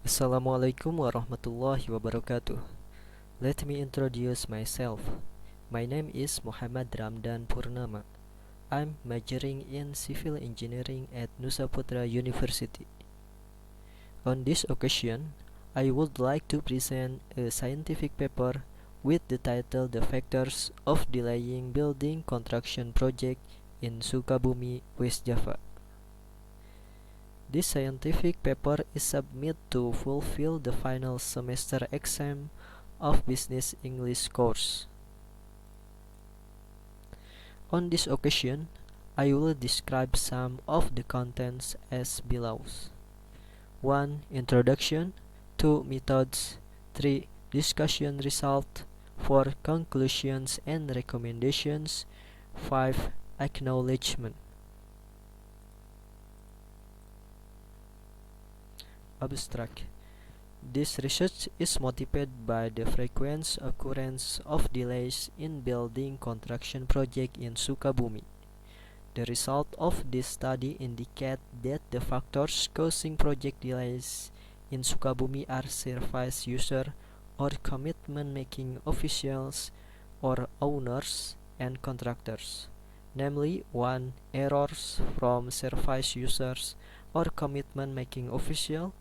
Assalamualaikum warahmatullahi wabarakatuh. Let me introduce myself. My name is Muhammad Ramdan Purnama. I'm majoring in civil engineering at Nusa Putra University. On this occasion, I would like to present a scientific paper with the title "The Factors of Delaying Building Construction Project in Sukabumi, West Java." This scientific paper is submitted to fulfill the final semester exam of Business English course. On this occasion, I will describe some of the contents as below. 1. Introduction. 2. Methods. 3. Discussion result. 4. Conclusions and recommendations. 5. Acknowledgement. Abstract. This research is motivated by the frequent occurrence of delays in building construction projects in Sukabumi. The result of this study indicate that the factors causing project delays in Sukabumi are service user or commitment-making officials or owners and contractors. Namely, 1. Errors from service users or commitment-making official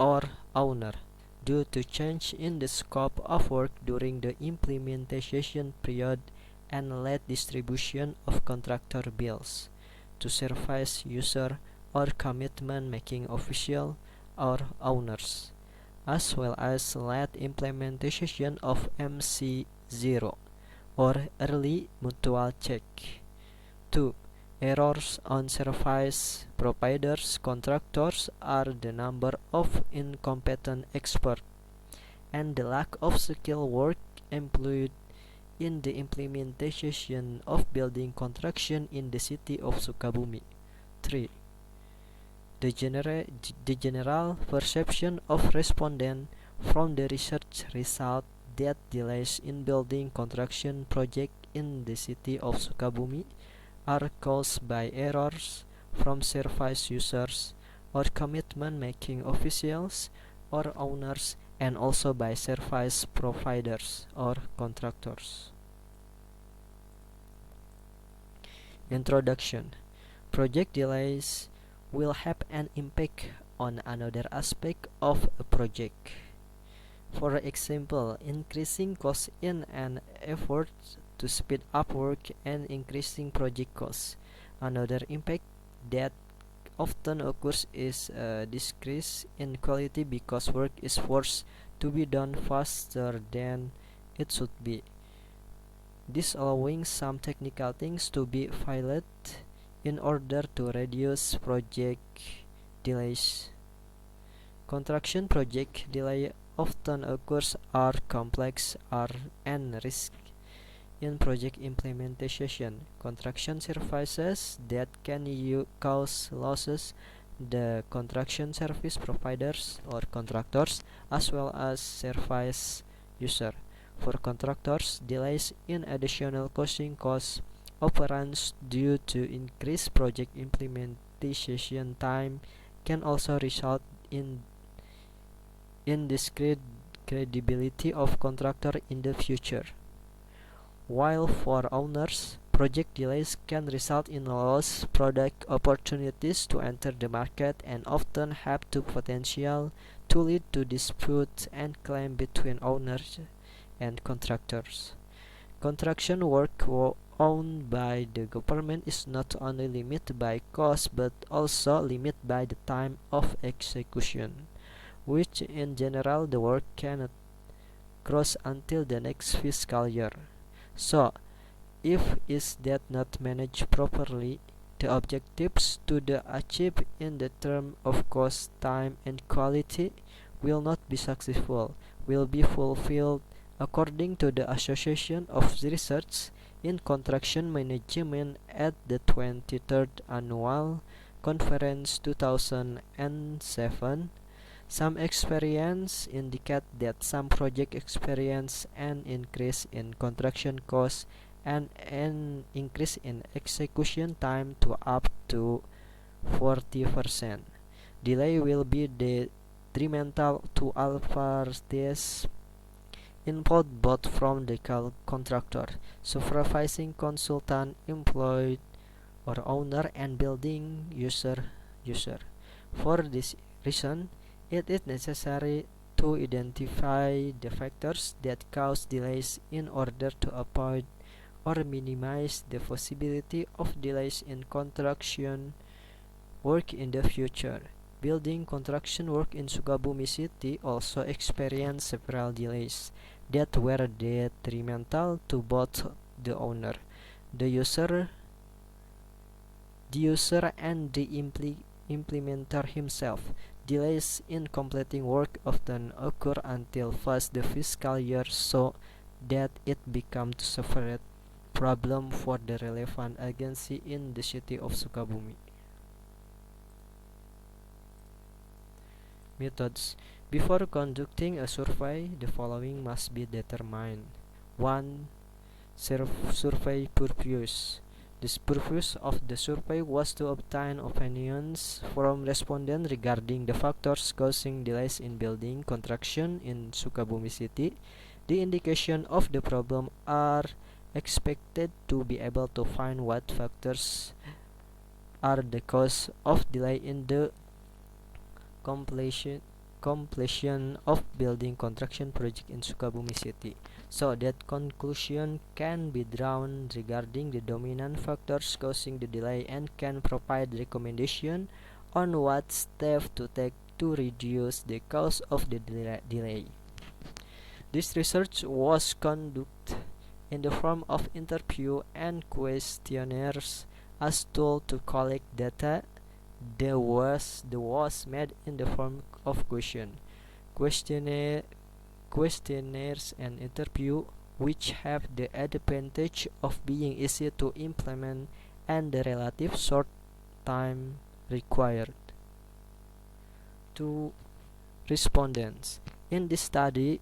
or owner due to change in the scope of work during the implementation period and late distribution of contractor bills to service user or commitment making official or owners, as well as late implementation of MC0 or early mutual check. 2. Errors on service providers contractors are the number of incompetent experts and the lack of skilled work employed in the implementation of building construction in the city of Sukabumi. 3. The general perception of respondents from the research result that delays in building construction project in the city of Sukabumi are caused by errors from service users or commitment making officials or owners, and also by service providers or contractors. Introduction. Project delays will have an impact on another aspect of a project. For example, increasing costs in an effort to speed up work and increasing project costs. Another impact that often occurs is a decrease in quality because work is forced to be done faster than it should be. This allowing some technical things to be filed in order to reduce project delays. Construction project delay often occurs are complex and risk in project implementation. Construction services that can cause losses the construction service providers or contractors as well as service user. For contractors, delays in additional costing costs overruns due to increased project implementation time can also result in indiscreet credibility of contractor in the future. While for owners, project delays can result in lost product opportunities to enter the market and often have the potential to lead to disputes and claim between owners and contractors. Construction work owned by the government is not only limited by cost but also limited by the time of execution, which in general the work cannot cross until the next fiscal year. So, if is that not managed properly, the objectives to the achieved in the term of cost, time, and quality will not be successful, will be fulfilled according to the Association of Research in Construction Management at the 23rd Annual Conference 2007. Some experience indicate that some projects experience an increase in construction costs and an increase in execution time to up to 40%. Delay will be detrimental to all parties involved, both from the contractor, supervising consultant, employed or owner, and building user. For this reason, it is necessary to identify the factors that cause delays in order to avoid or minimize the possibility of delays in construction work in the future. Building construction work in Sukabumi City also experienced several delays that were detrimental to both the owner, the user, and the implementer himself. Delays in completing work often occur until past the fiscal year, so that it becomes a separate problem for the relevant agency in the city of Sukabumi. Methods. Before conducting a survey, the following must be determined. 1. Survey purpose. The purpose of the survey was to obtain opinions from respondents regarding the factors causing delays in building construction in Sukabumi City. The indication of the problem are expected to be able to find what factors are the cause of delay in the completion of building construction project in Sukabumi City, so that conclusion can be drawn regarding the dominant factors causing the delay and can provide recommendation on what steps to take to reduce the cause of the delay. This research was conducted in the form of interview and questionnaires as tool to collect data. The was made in the form of questionnaires and interview, which have the advantage of being easy to implement and the relative short time required. 2. Respondents. In this study,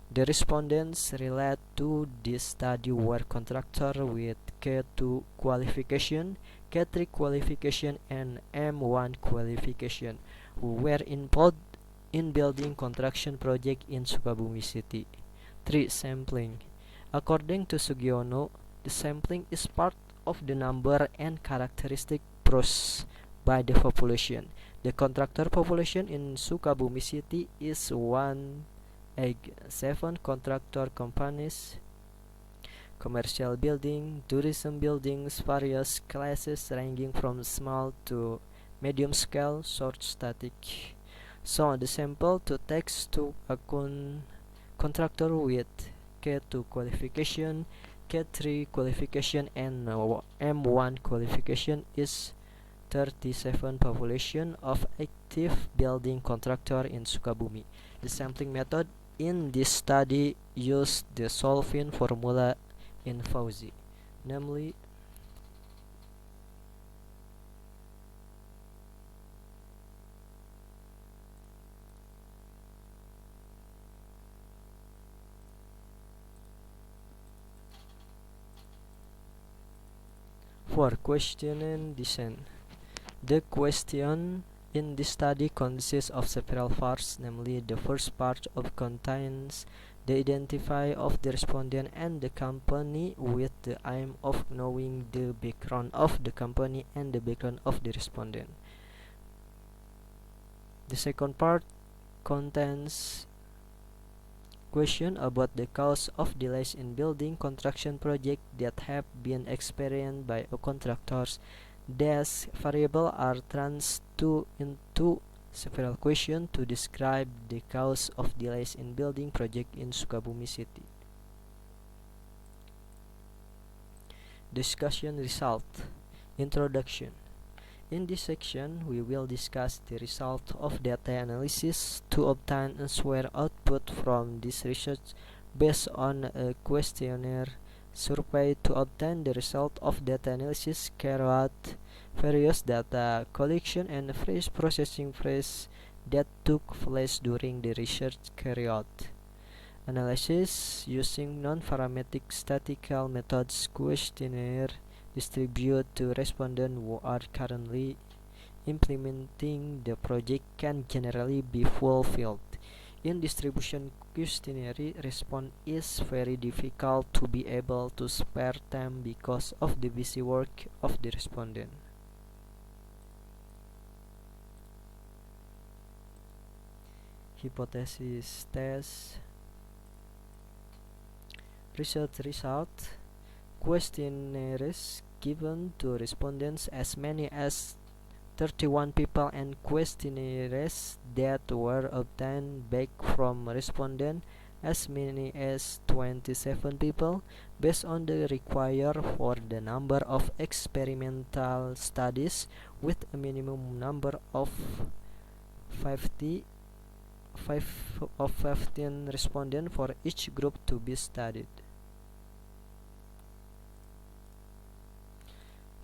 the respondents related to this study were contractors with K2 qualification, K3 qualification, and M1 qualification, who were involved in building construction project in Sukabumi City. 3. Sampling. According to Sugiono, the sampling is part of the number and characteristic processed by the population. The contractor population in Sukabumi City is 7 contractor companies, commercial building, tourism buildings, various classes ranging from small to medium scale, short static. So the sample to takes to account contractor with K2 qualification, K3 qualification, and M1 qualification is 37 population of active building contractor in Sukabumi. The sampling method in this study used the solving formula in Fauzi, namely for questioning design. The question in this study consists of several parts, namely the first part of contains the identify of the respondent and the company with the aim of knowing the background of the company and the background of the respondent. The second part contains question about the cause of delays in building construction project that have been experienced by contractors. These variables are transferred into several questions to describe the cause of delays in building project in Sukabumi City. Discussion result. Introduction. In this section, we will discuss the result of data analysis to obtain and swear output from this research based on a questionnaire survey to obtain the result of data analysis carried out, various data collection and phrase processing phrase that took place during the research carried out. Analysis using non-parametric statistical methods questionnaire distribute to respondents who are currently implementing the project can generally be fulfilled. In distribution questionnaire, response is very difficult to be able to spare time because of the busy work of the respondent. Hypothesis test. Research result. Questionnaires given to respondents as many as 31 people and questionnaires that were obtained back from respondents as many as 27 people based on the required for the number of experimental studies with a minimum number of 15 respondents for each group to be studied.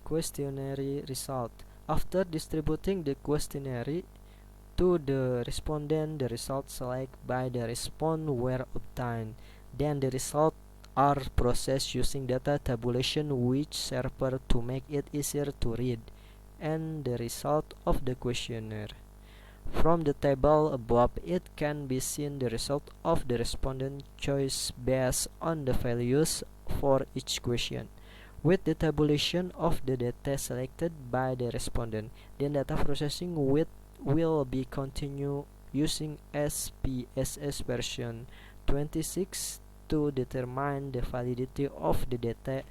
Questionnaire result. After distributing the questionnaire to the respondent, the results selected by the response were obtained. Then the results are processed using data tabulation which server to make it easier to read, and the result of the questionnaire. From the table above, it can be seen the result of the respondent choice based on the values for each question. With the tabulation of the data selected by the respondent, then data processing will be continued using SPSS version 26 to determine the validity of the data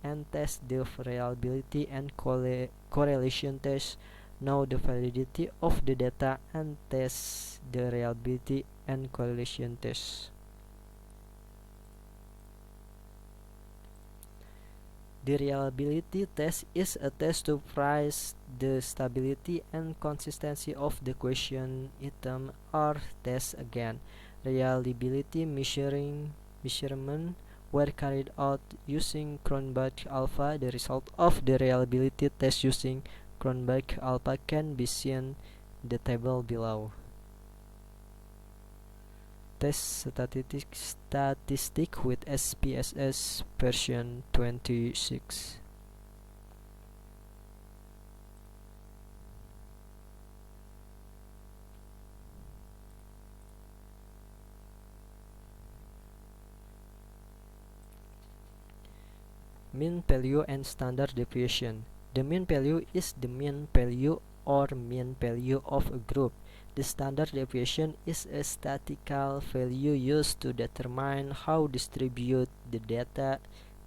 and test the reliability and correlation test. Know the validity of the data and test the reliability and correlation test. The reliability test is a test to price the stability and consistency of the question item or test again. Reliability measurement were carried out using Cronbach alpha. The result of the reliability test using Cronbach alpha can be seen in the table below. Test statistic with SPSS version 26. Mean value and standard deviation. The mean value is the mean value or mean value of a group. The standard deviation is a statistical value used to determine how distributed the data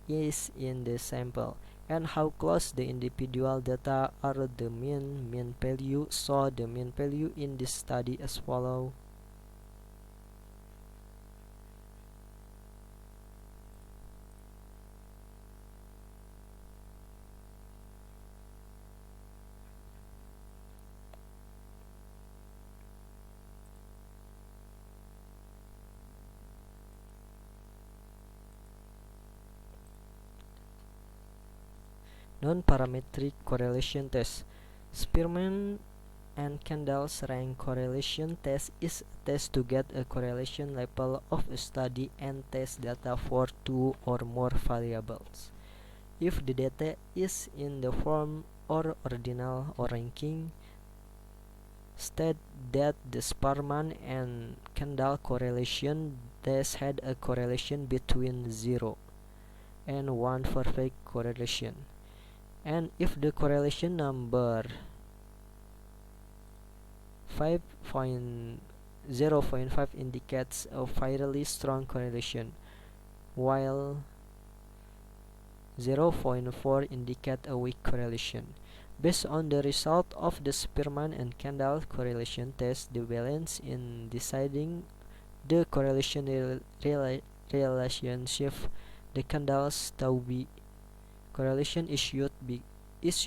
is in the sample and how close the individual data are the mean value. So the mean value in this study as follows. Non-parametric correlation test. Spearman and Kendall's rank correlation test is a test to get a correlation level of a study and test data for two or more variables. If the data is in the form or ordinal or ranking, state that the Spearman and Kendall correlation test had a correlation between 0 and 1 perfect correlation. And if the correlation number 0.5 indicates a fairly strong correlation, while 0.4 indicate a weak correlation. Based on the result of the Spearman and Kendall correlation test, the balance in deciding the correlation relationship, the Kendall's-Tauber correlation is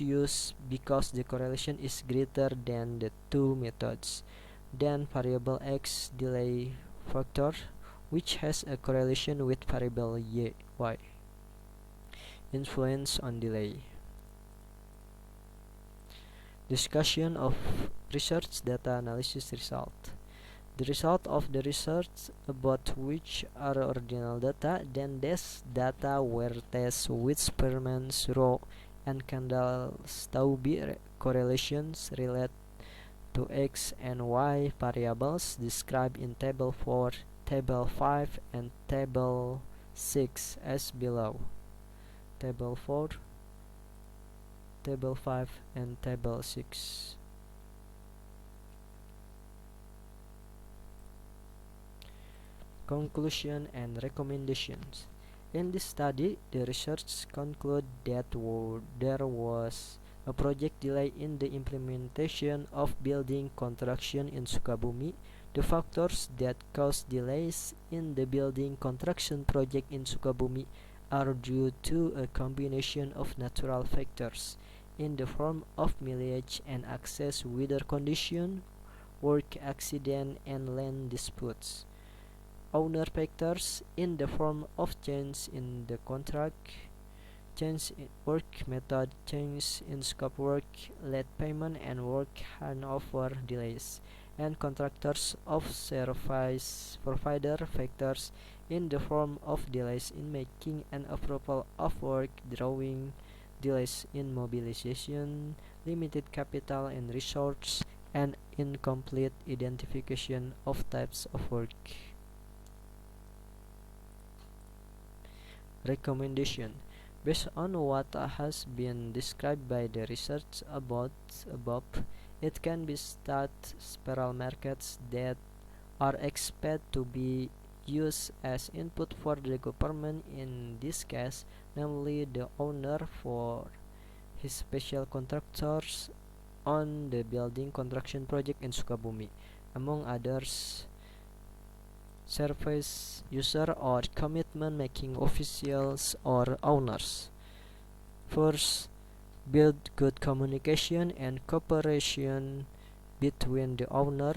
used because the correlation is greater than the two methods. Then variable X delay factor, which has a correlation with variable Y. Influence on delay. Discussion of research data analysis result. The result of the research about which are ordinal data, then these data were tested with Spearman's row and Kandel-Stauby correlations relate to x and y variables described in Table 4, Table 5, and Table 6 as below. Table 4, Table 5, and Table 6. Conclusion and recommendations. In this study, the research concluded that there was a project delay in the implementation of building construction in Sukabumi. The factors that caused delays in the building construction project in Sukabumi are due to a combination of natural factors in the form of mileage and access, weather condition, work accident, and land disputes. Owner factors in the form of change in the contract, change in work method, change in scope work, late payment, and work handover delays, and contractors of service provider factors in the form of delays in making an approval of work drawing, delays in mobilization, limited capital and resource, and incomplete identification of types of work. Recommendation. Based on what has been described by the research above, it can be stated several markets that are expected to be used as input for the government in this case, namely the owner for his special contractors on the building construction project in Sukabumi, among others service user or commitment making officials or owners. First, build good communication and cooperation between the owner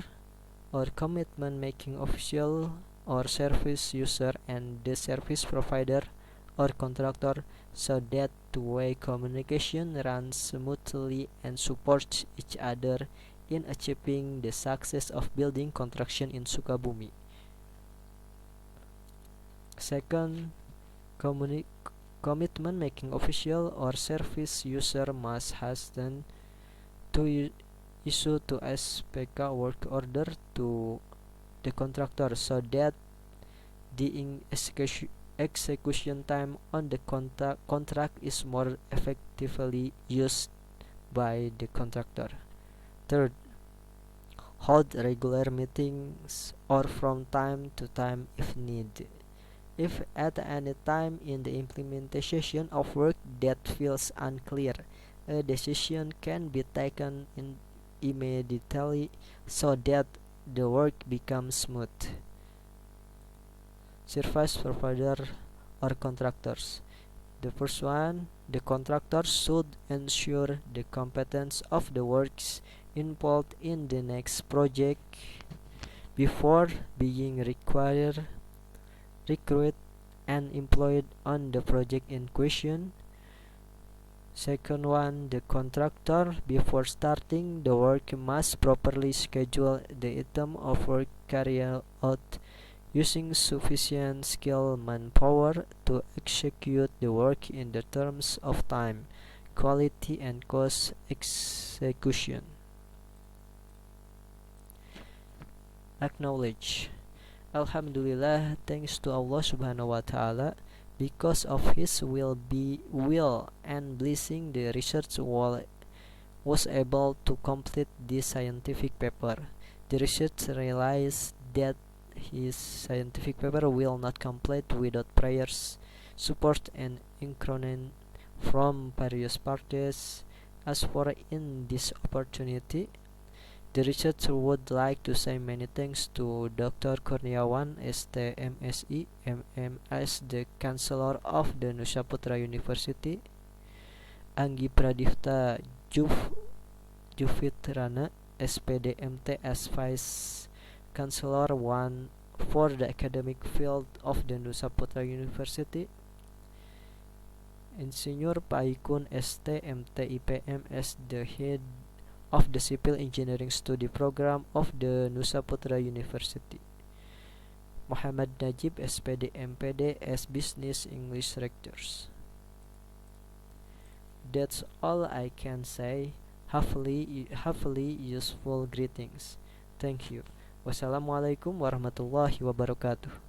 or commitment making official or service user and the service provider or contractor so that two-way communication runs smoothly and supports each other in achieving the success of building construction in Sukabumi. Second, commitment making official or service user must hasten to issue to SPK work order to the contractor so that the execution time on the contract is more effectively used by the contractor. Third, hold regular meetings or from time to time if needed. If at any time in the implementation of work that feels unclear, a decision can be taken immediately so that the work becomes smooth. Service provider or contractors. The first one, the contractor should ensure the competence of the works involved in the next project before being recruited and employed on the project in question. Second one, the contractor before starting the work must properly schedule the item of work carried out using sufficient skilled manpower to execute the work in the terms of time, quality, and cost execution. Acknowledge. Alhamdulillah, thanks to Allah Subhanahu wa Ta'ala, because of His will and blessing, the research was able to complete this scientific paper. The research realized that his scientific paper will not complete without prior support and encouragement from various parties. As for in this opportunity, the researcher would like to say many thanks to Dr. Kurniawan, ST, MSI, MMS, the Chancellor of the Nusa Putra University, Anggi Pradipta Jufitrana, SPD, MT, as Vice Chancellor 1 for the academic field of the Nusa Putra University, Insinyur Paikun, ST, MT, IPM, as the Head of the Civil Engineering Study Program of the Nusa Putra University, Muhammad Najib, SPD, MPD, as Business English Lectures. That's all I can say. Hopefully useful greetings. Thank you. Wassalamualaikum warahmatullahi wabarakatuh.